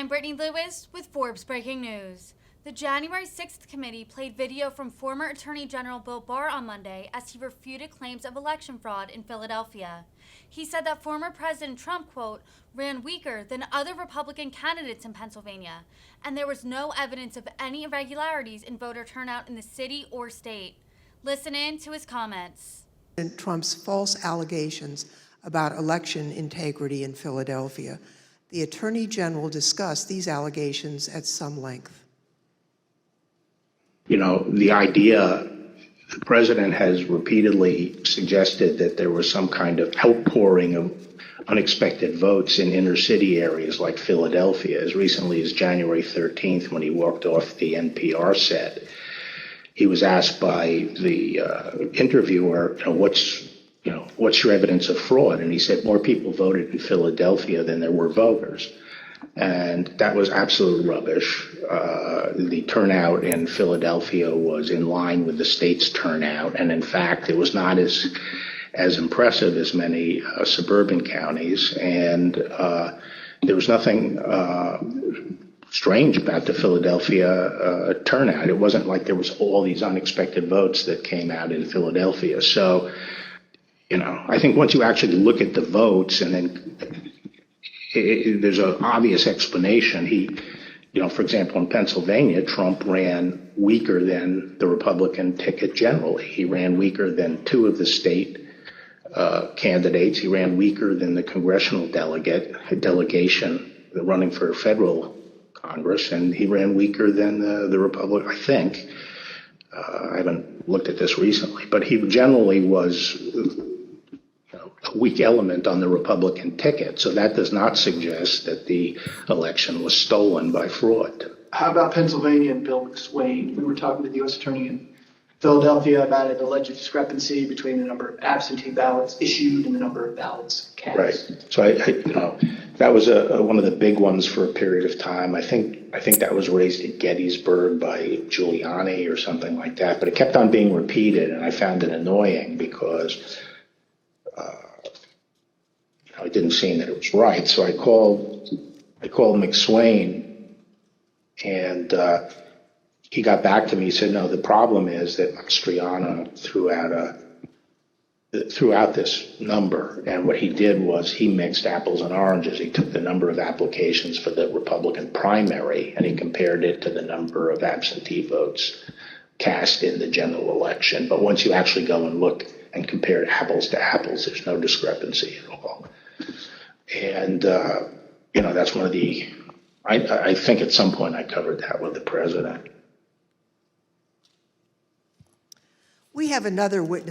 I'm Brittany Lewis with Forbes Breaking News. The January 6th committee played video from former Attorney General Bill Barr on Monday as he refuted claims of election fraud in Philadelphia. He said that former President Trump, quote, ran weaker than other Republican candidates in Pennsylvania, and there was no evidence of any irregularities in voter turnout in the city or state. Listen in to his comments. Trump's false allegations about election integrity in Philadelphia. The Attorney General discussed these allegations at some length. You know, the idea, the president has repeatedly suggested that there was some kind of outpouring of unexpected votes in inner city areas like Philadelphia as recently as January 13th when he walked off the NPR set. He was asked by the interviewer, what's your evidence of fraud? And he said more people voted in Philadelphia than there were voters. And that was absolute rubbish. The turnout in Philadelphia was in line with the state's turnout. And in fact, it was not as impressive as many suburban counties. And there was nothing strange about the Philadelphia turnout. It wasn't like there was all these unexpected votes that came out in Philadelphia. So, I think once you actually look at the votes and then there's an obvious explanation. For example, in Pennsylvania, Trump ran weaker than the Republican ticket generally. He ran weaker than two of the state candidates. He ran weaker than the congressional delegation running for federal Congress, and he ran weaker than the Republican, I think. I haven't looked at this recently, but he generally was a weak element on the Republican ticket. So that does not suggest that the election was stolen by fraud. How about Pennsylvania and Bill McSwain? We were talking to the U.S. Attorney in Philadelphia about an alleged discrepancy between the number of absentee ballots issued and the number of ballots cast. Right. So that was one of the big ones for a period of time. I think that was raised at Gettysburg by Giuliani or something like that. But it kept on being repeated, and I found it annoying because it didn't seem that it was right. So I called McSwain, and he got back to me. He said, no, the problem is that Mastriano threw out this number, and what he did was he mixed apples and oranges. He took the number of applications for the Republican primary and he compared it to the number of absentee votes cast in the general election. But once you actually go and look and compare apples to apples, there's no discrepancy at all. And that's one of the I think at some point I covered that with the president. We have another witness